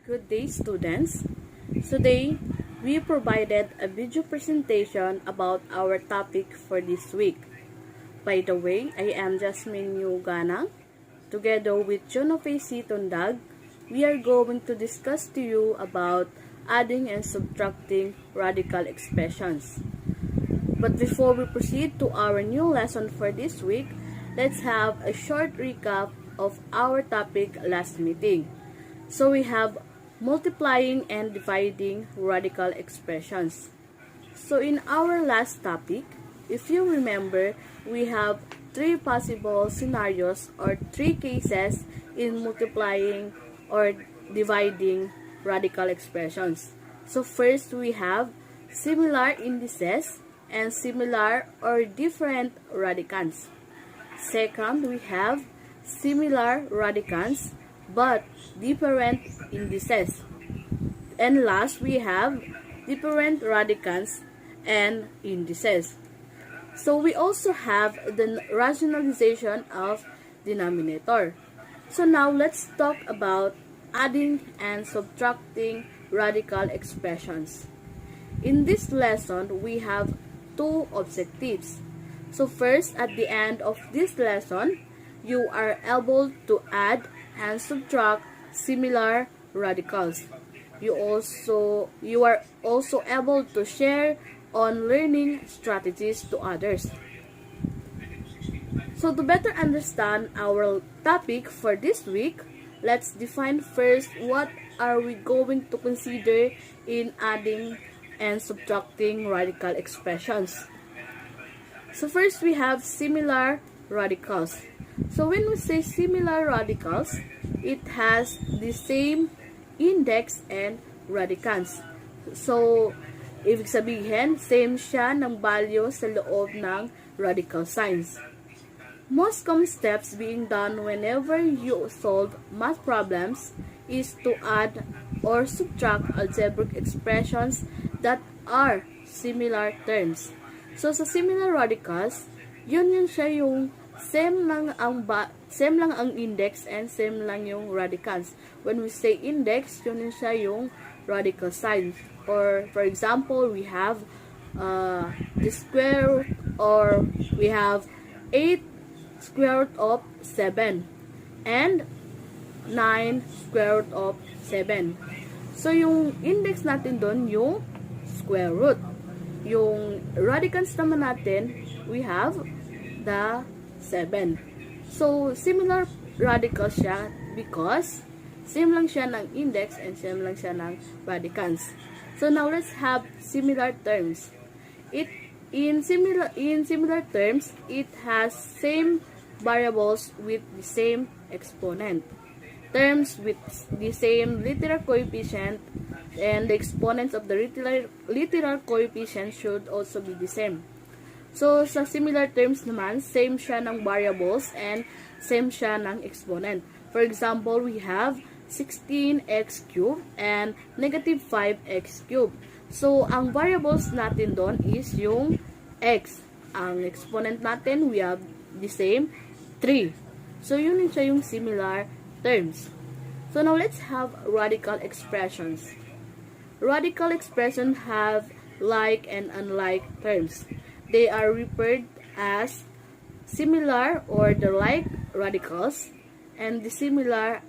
Good day, students. Today, we provided a video presentation about our topic for this week. By the way, I am Jasmine Ganang. Together with Jonofe C. Tundag, we are going to discuss to you about adding and subtracting radical expressions. But before we proceed to our new lesson for this week, let's have a short recap of our topic last meeting. So we have multiplying and dividing radical expressions. So in our last topic, if you remember, we have three possible scenarios or three cases in multiplying or dividing radical expressions. So first, we have similar indices and similar or different radicands. Second, we have similar radicands but different indices. And last, we have different radicands and indices. So we also have the rationalization of denominator. So now let's talk about adding and subtracting radical expressions. In this lesson, we have two objectives. So first, at the end of this lesson, you are able to add and subtract similar radicals. You are also able to share on learning strategies to others. So to better understand our topic for this week, let's define first what are we going to consider in adding and subtracting radical expressions. So first, we have similar radicals. So when we say similar radicals, it has the same index and radicands. So, ibig sabihin, same siya ng value sa loob ng radical signs. Most common steps being done whenever you solve math problems is to add or subtract algebraic expressions that are similar terms. So, sa similar radicals, yun siya yung same lang ang index and same lang yung radicands. When we say index, yun siya yung radical sign. Or, for example, we have the square root, or we have 8 square root of 7 and 9 square root of 7. So, yung index natin doon, yung square root. Yung radicands naman natin, we have the 7. So, similar radical siya because same lang siya ng index and same lang siya ng radicands. So, now let's have similar terms. In similar terms, it has same variables with the same exponent. Terms with the same literal coefficient and the exponents of the literal coefficient should also be the same. So, sa similar terms naman, same siya ng variables and same siya ng exponent. For example, we have 16x cubed and negative 5x cubed. So, ang variables natin doon is yung x. Ang exponent natin, we have the same, 3. So, yun siya yung similar terms. So, now let's have radical expressions. Radical expressions have like and unlike terms. They are referred as similar or the like radicals and the similar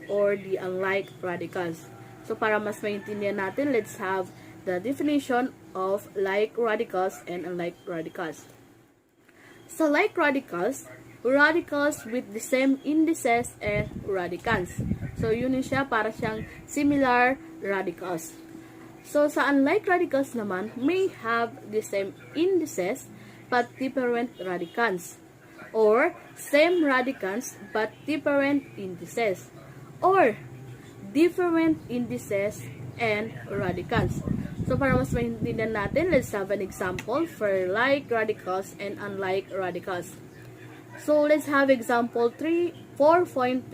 or the unlike radicals. So, para mas maintindihan natin, let's have the definition of like radicals and unlike radicals. So, like radicals, radicals with the same indices and radicands. So, yun siya, para siyang similar radicals. So, sa unlike radicals naman, may have the same indices but different radicands. Or, same radicands but different indices. Or, different indices and radicands. So, para mas maintindihan natin, let's have an example for like radicals and unlike radicals. So, let's have example 4.34.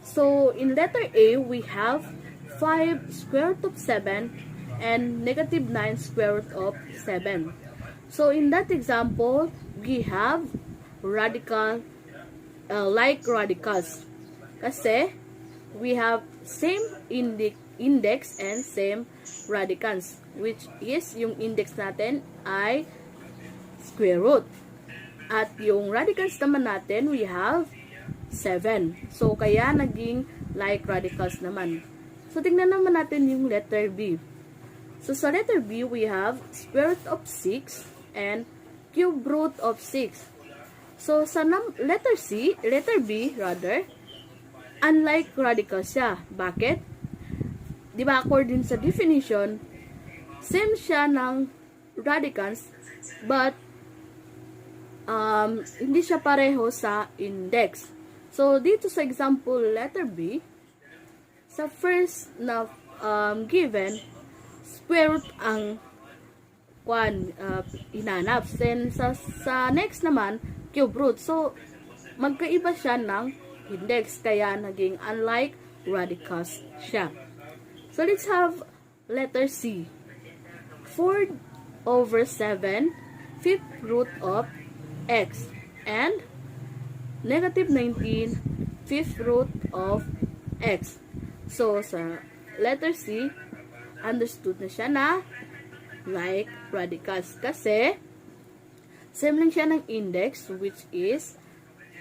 So, in letter A, we have 5 square root of 7 and negative 9 square root of 7. So, in that example, we have radical like radicals. Kasi, we have same index and same radicals, which is yung index natin ay square root. At yung radicals naman natin, we have 7. So, kaya naging like radicals naman. So, tingnan naman natin yung letter B. So, sa letter B, we have square root of 6 and cube root of 6. So, sa letter B, unlike radical siya. Bakit? Di ba, according sa definition, same siya ng radicals, but hindi siya pareho sa index. So, dito sa example, letter B, sa first na given, square root ang hinanap. Then, sa next naman, cube root. So, magkaiba siya ng index, kaya naging unlike radicals siya. So, let's have letter C. 4 over 7, fifth root of x, and negative 19, fifth root of x. So, sa letter C, understood na siya na like radicals kasi same lang siya ng index, which is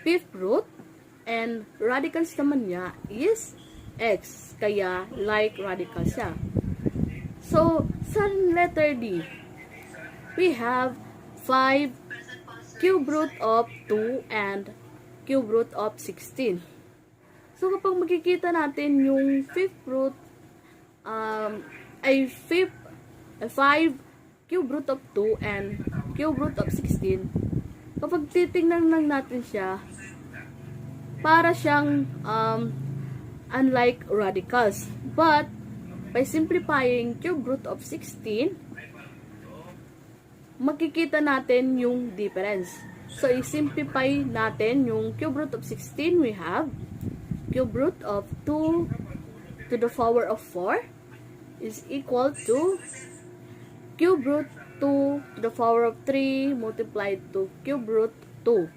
fifth root, and radicals naman niya is x, kaya like radicals siya. So, sa letter D, we have 5 cube root of 2 and cube root of 16. So, kapag makikita natin yung fifth root, 5 cube root of 2 and cube root of 16, kapag titingnan lang natin siya, para siyang unlike radicals. But, by simplifying cube root of 16, makikita natin yung difference. So, i-simplify natin yung cube root of 16. We have cube root of 2 to the power of 4 is equal to cube root 2 to the power of 3 multiplied to cube root 2.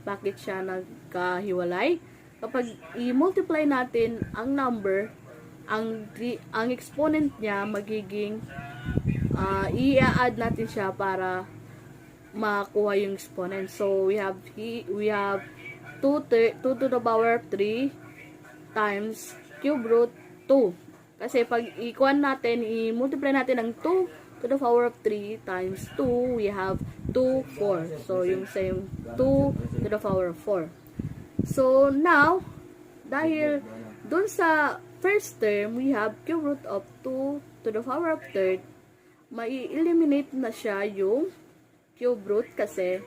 Bakit siya nagkahiwalay? Kapag i-multiply natin ang number, ang exponent niya magiging i-add natin siya para makuha yung exponent. So, we have 2 to the power of 3 times cube root 2. Kasi pag i-multiply natin ang 2 to the power of 3 times 2, we have 2, 4. So, yung same 2 to the power of 4. So, now, dahil dun sa first term, we have cube root of 2 to the power of 3, mai-eliminate na siya yung cube root kasi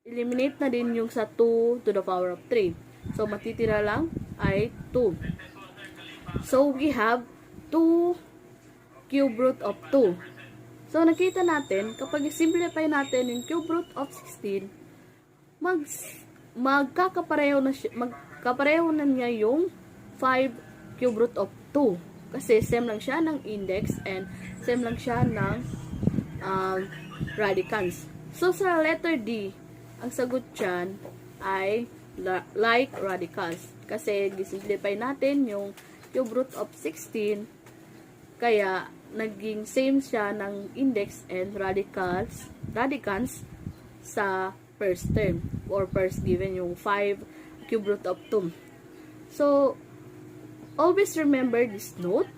eliminate na din yung sa 2 to the power of 3. So, matitira lang ay 2. So, we have 2 cube root of 2. So, nakita natin, kapag simplify natin yung cube root of 16, magkakapareho na niya yung 5 cube root of 2. Kasi same lang siya ng index and same lang siya ng radicals. So, sa letter D, ang sagot dyan ay like radicals. Kasi gisimplify natin yung cube root of 16, kaya naging same siya ng index and radicals sa first term or first given yung 5 cube root of 2. So, always remember this note.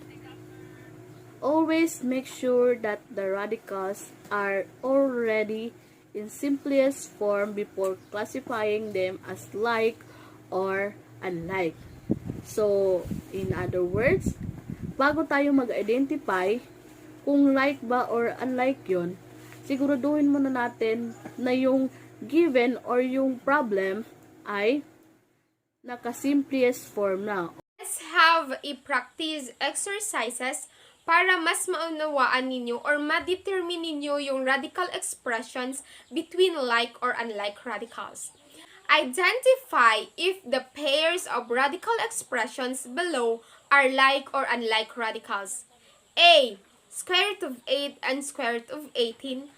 Always make sure that the radicals are already in simplest form before classifying them as like or unlike. So, in other words, bago tayo mag-identify kung like ba or unlike yon, siguraduhin muna natin na yung given or yung problem ay naka-simplest form na. Let's have a practice exercises para mas maunawaan ninyo or ma-determine ninyo yung radical expressions between like or unlike radicals. Identify if the pairs of radical expressions below are like or unlike radicals. A. Square root of 8 and square root of 18.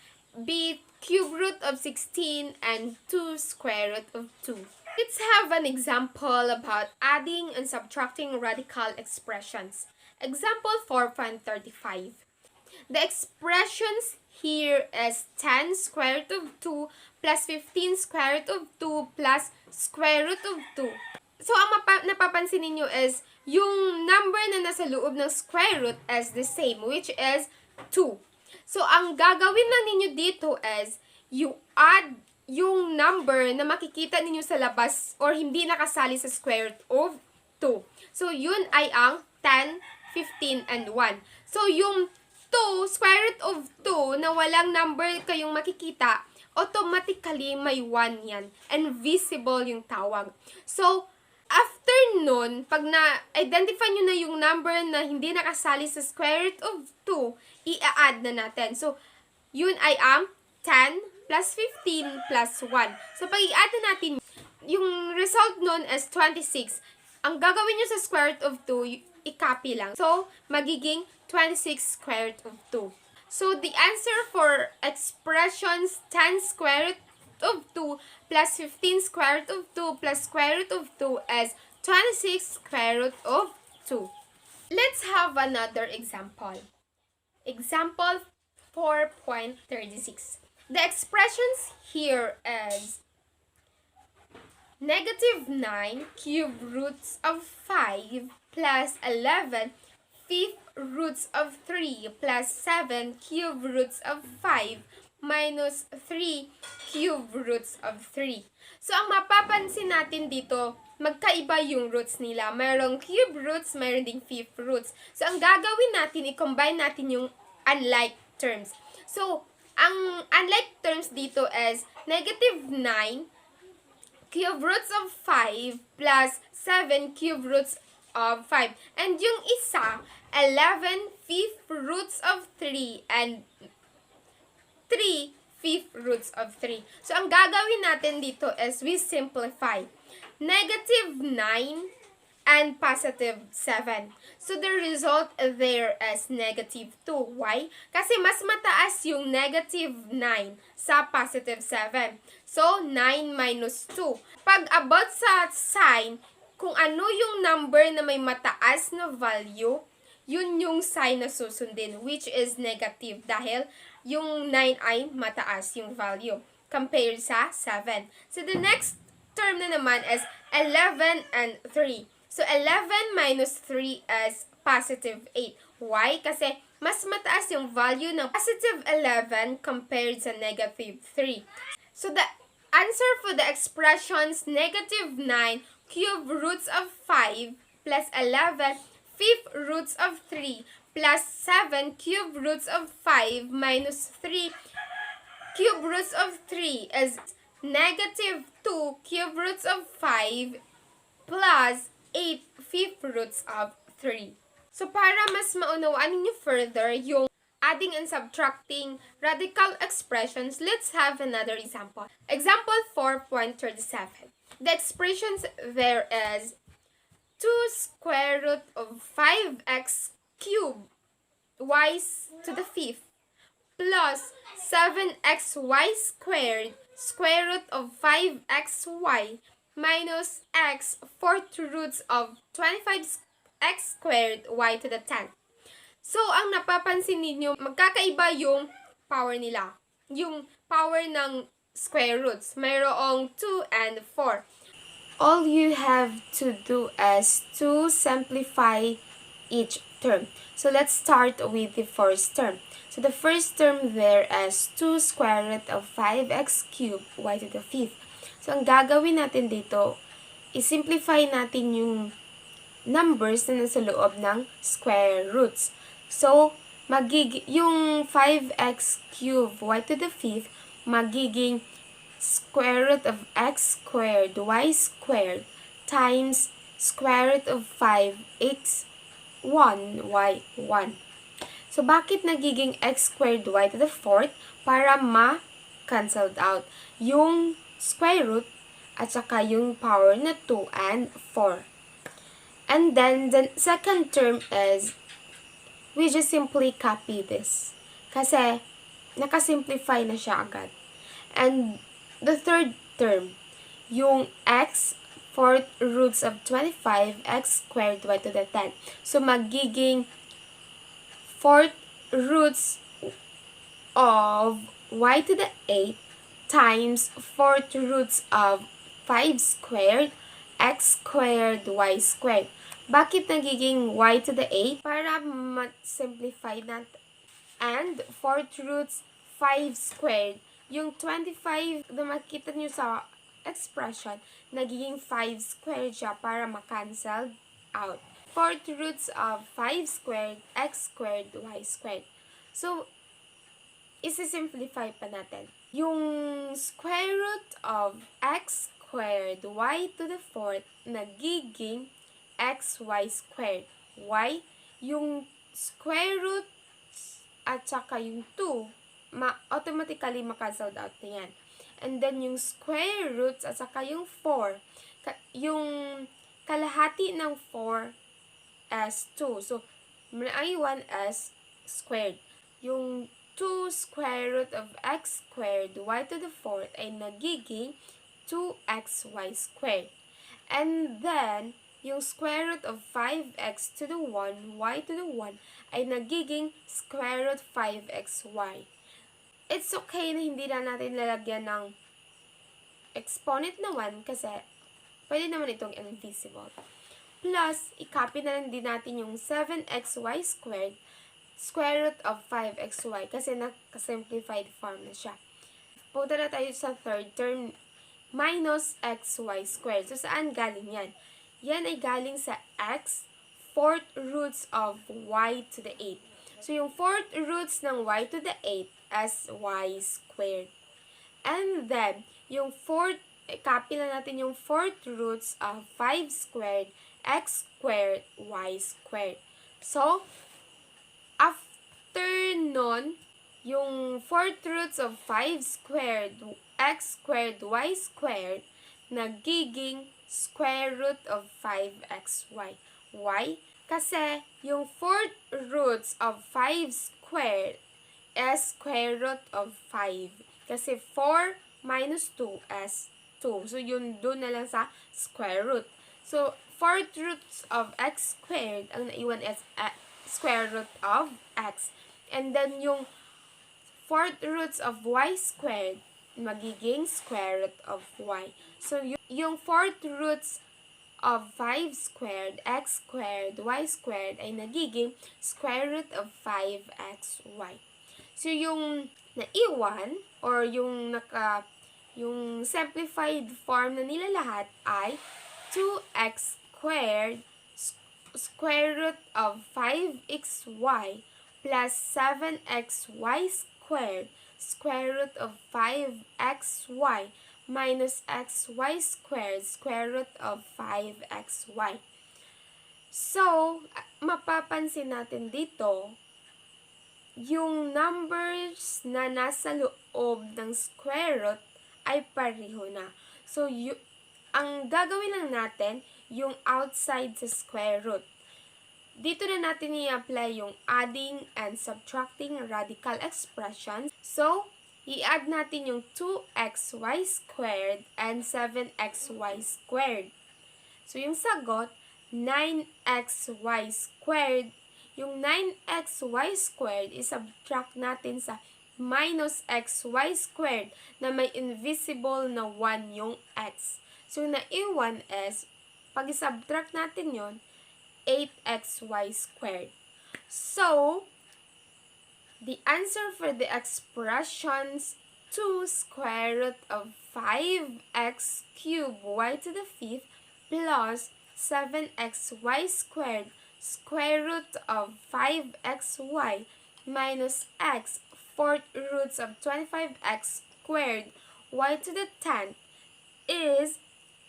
B. Cube root of 16 and 2 square root of 2. Let's have an example about adding and subtracting radical expressions. Example 4.35. The expressions here is 10 square root of 2 plus 15 square root of 2 plus square root of 2. So, ang napapansin ninyo is, yung number na nasa loob ng square root is the same, which is 2. So, ang gagawin lang ninyo dito is, you add yung number na makikita ninyo sa labas or hindi nakasali sa square root of 2. So, yun ay ang 10, 15, and 1. So, yung 2, square root of 2, na walang number kayong makikita, automatically may 1 yan. And visible yung tawag. So, after nun, pag na-identify nyo na yung number na hindi nakasali sa square root of 2, i-add na natin. So, yun ay ang 10 plus 15 plus 1. So, pag i-add na natin, yung result nun is 26. Ang gagawin nyo sa square root of 2, i-copy lang. So, magiging 26 square root of 2. So, the answer for expressions 10 square root of 2 plus 15 square root of 2 plus square root of 2 is 26 square root of 2. Let's have another example. Example 4.36. The expressions here is negative 9 cube roots of 5 plus 11 fifth roots of 3 plus 7 cube roots of 5 minus 3 cube roots of 3. So, ang mapapansin natin dito, magkaiba yung roots nila. Mayroong cube roots, mayroong ding fifth roots. So, ang gagawin natin, i-combine natin yung unlike terms. So, ang unlike terms dito is negative 9 cube roots of 5 plus 7 cube roots of 5. And yung isa, 11 fifth roots of 3 and 3 fifth roots of 3. So, ang gagawin natin dito is we simplify. Negative 9 and positive 7. So, the result there is negative 2. Why? Kasi mas mataas yung negative 9 sa positive 7. So, 9 minus 2. Pag about sa sign, kung ano yung number na may mataas na value, yun yung sign na susundin, which is negative dahil yung 9 ay mataas yung value compared sa 7. So, the next term na naman is 11 and 3. So, 11 minus 3 is positive 8. Why? Kasi mas mataas yung value ng positive 11 compared sa negative 3. So, the answer for the expressions negative 9 cube roots of 5 plus 11 fifth roots of 3 plus 7 cube roots of 5 minus 3 cube roots of 3 is negative 2 cube roots of 5 plus 8 fifth roots of 3. So, para mas maunawaan ninyo further yung adding and subtracting radical expressions, let's have another example. Example 4.37. The expressions there is 2 square root of 5x cubed y to the fifth plus 7xy squared square root of 5xy minus x fourth roots of 25x squared y to the 10th. So, ang napapansin ninyo, magkakaiba yung power nila. Yung power ng square roots. Mayroong 2 and 4. All you have to do is to simplify each term. So, let's start with the first term. So, the first term there is 2 square root of 5x cubed y to the fifth. So, ang gagawin natin dito, i-simplify natin yung numbers na nasa loob ng square roots. So, yung 5x cubed y to the fifth, magiging square root of x squared y squared times square root of 5x 1 y 1. So, bakit nagiging x squared y to the fourth? Para ma-cancelled out yung square root at saka yung power na 2 and 4. And then, the second term is, we just simply copy this. Kasi, nakasimplify na siya agad. And the third term, yung x, 4 roots of 25, x squared y to the 10. So, magiging 4 roots of y to the 8 times 4 roots of 5 squared, x squared, y squared. Bakit nagiging y to the 8? Para ma-simplify natin. And 4 roots 5 squared. Yung 25 na makita nyo sa expression, nagiging 5 squared siya para ma-cancel out. 4 roots of 5 squared, x squared, y squared. So, isi-simplify pa natin. Yung square root of x squared, y to the 4th, nagiging xy squared. Y, yung square root at saka yung 2, automatically ma-cancel out na yan. And then, yung square roots at saka yung 4, yung kalahati ng 4 as 2. So, may 1 as squared. Yung 2 square root of x squared y to the 4th ay nagiging 2xy squared. And then, yung square root of 5x to the 1, y to the 1, ay nagiging square root 5xy. It's okay na hindi na natin lalagyan ng exponent na 1 kasi pwede naman itong invisible. Plus, i-copy na lang din natin yung 7xy squared, square root of 5xy kasi naka-simplified form na siya. Punta na tayo sa third term, minus xy squared. So, saan galing yan? Yan ay galing sa x, 4th roots of y to the 8. So, yung 4th roots ng y to the 8 as y squared. And then, yung 4th, copy na natin yung 4th roots of 5 squared, x squared, y squared. So, after nun, yung 4th roots of 5 squared, x squared, y squared, nagiging square root of 5xy. Why? Kasi yung 4th roots of 5 squared is square root of 5. Kasi 4 minus 2 is 2. So, yun doon na lang sa square root. So, 4th roots of x squared, ang naiwan is square root of x. And then, yung 4th roots of y squared, magiging square root of y. So, yung 4th roots of 5 squared, x squared, y squared, ay nagiging square root of 5xy. So, yung naiwan, or yung simplified form na nila lahat ay 2x squared, square root of 5xy, plus 7xy squared, square root of 5xy, minus xy squared, square root of 5xy. So, mapapansin natin dito, yung numbers na nasa loob ng square root ay pareho na. So, ang gagawin lang natin, yung outside sa square root. Dito na natin i-apply yung adding and subtracting radical expressions. So, i-add natin yung 2xy squared and 7xy squared. So, yung sagot, 9xy squared. Yung 9xy squared, i-subtract natin sa minus xy squared na may invisible na 1 yung x. So, yung naiwan is, pag i-subtract natin yon 8xy squared. So, the answer for the expressions 2 square root of 5x cubed y to the 5th plus 7xy squared square root of 5xy minus x 4th roots of 25x squared y to the 10th is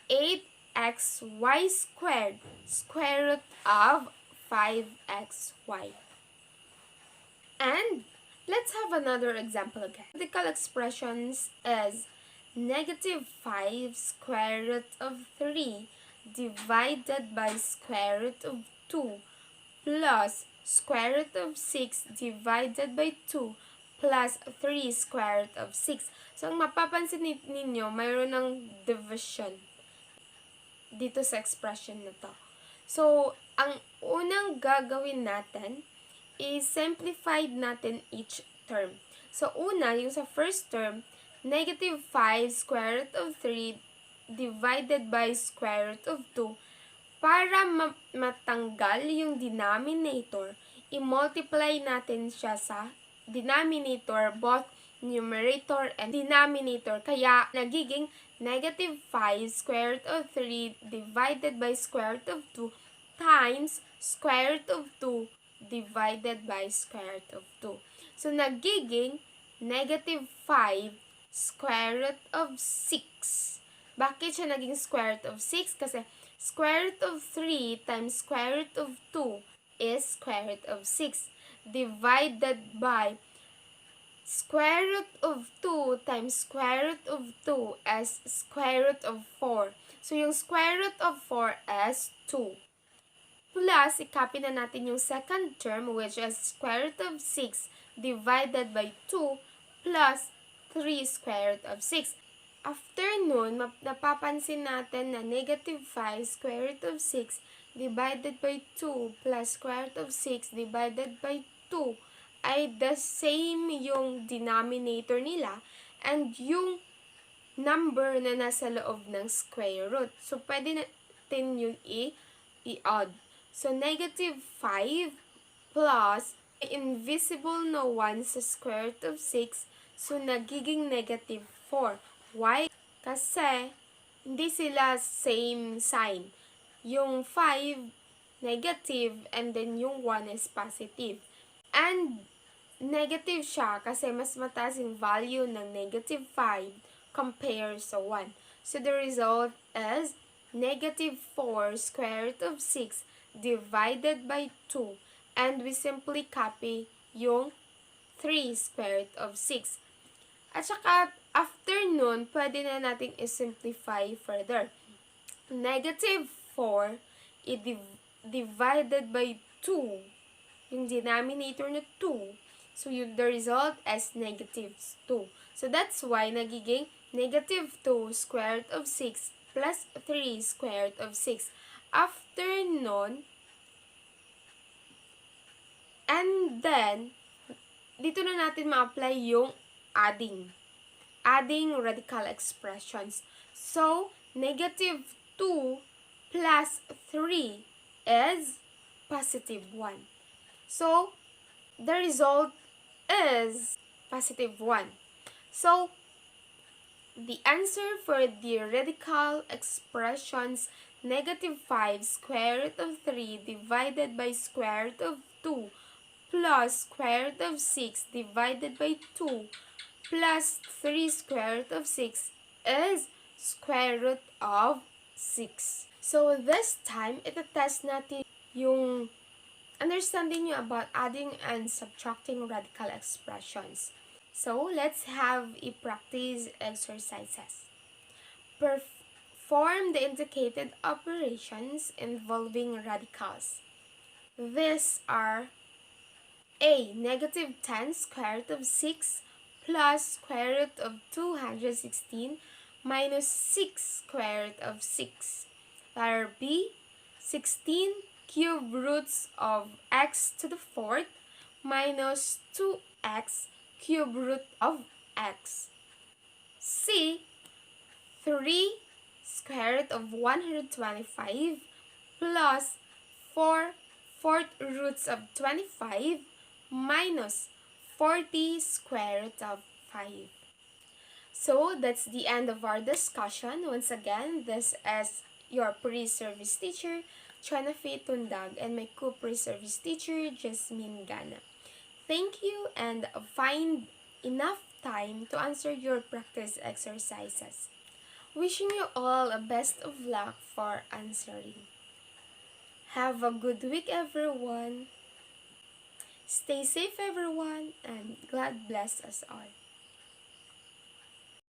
8xy squared square root of 5xy. And let's have another example again. Radical expressions is negative 5 square root of 3 divided by square root of 2 plus square root of 6 divided by 2 plus 3 square root of 6. So, ang mapapansin ninyo, mayroon ng division dito sa expression na to. So, ang unang gagawin natin is simplified natin each term. So, una, yung sa first term, negative 5 square root of 3 divided by square root of 2. Para matanggal yung denominator, i-multiply natin siya sa denominator, both numerator and denominator. Kaya, nagiging negative 5 square root of 3 divided by square root of 2 times square root of 2 divided by square root of 2. So, nagiging negative 5 square root of 6. Bakit siya naging square root of 6? Kasi square root of 3 times square root of 2 is square root of 6 divided by square root of 2 times square root of 2 as square root of 4. So, yung square root of 4 as 2. Plus, i-copy na natin yung second term, which is square root of 6 divided by 2 plus 3 square root of 6. After nun, napapansin natin na negative 5 square root of 6 divided by 2 plus square root of 6 divided by 2 ay the same yung denominator nila and yung number na nasa loob ng square root. So, pwede natin yung i-add. So, negative 5 plus invisible na 1 sa square root of 6. So, nagiging negative 4. Why? Kasi, hindi sila same sign. Yung 5, negative, and then yung 1 is positive. And, negative siya kasi mas mataas yung value ng negative 5 compared sa 1. So, the result is negative 4 square root of 6 divided by 2. And we simply copy yung 3 square root of 6. At saka, after nun, pwede na natin i-simplify further. Negative 4 divided by 2. Yung denominator na 2. So, the result is negative 2. So, that's why nagiging negative 2 square root of 6 plus 3 square root of 6. After nun, and then, dito na natin ma-apply yung adding radical expressions. So, negative 2 plus 3 is positive 1. So, the result is positive 1. So, the answer for the radical expressions negative 5 square root of 3 divided by square root of 2 plus square root of 6 divided by 2 plus 3 square root of 6 is square root of 6. So, this time, ito-test natin yung understanding nyo about adding and subtracting radical expressions. So, let's have a practice exercises. Perform the indicated operations involving radicals. These are A. Negative 10 square root of 6 plus square root of 216 minus 6 square root of 6. Letter B. 16 cube roots of x to the 4th minus 2x cube root of x. C. 3 square root of 125 plus 4 fourth roots of 25 minus 40 square root of 5. So, that's the end of our discussion. Once again, this is your pre-service teacher, Chana Faye Tundag, and my co-pre-service teacher, Jasmine Gana. Thank you, and find enough time to answer your practice exercises. Wishing you all a best of luck for answering. Have a good week, everyone. Stay safe, everyone, and God bless us all.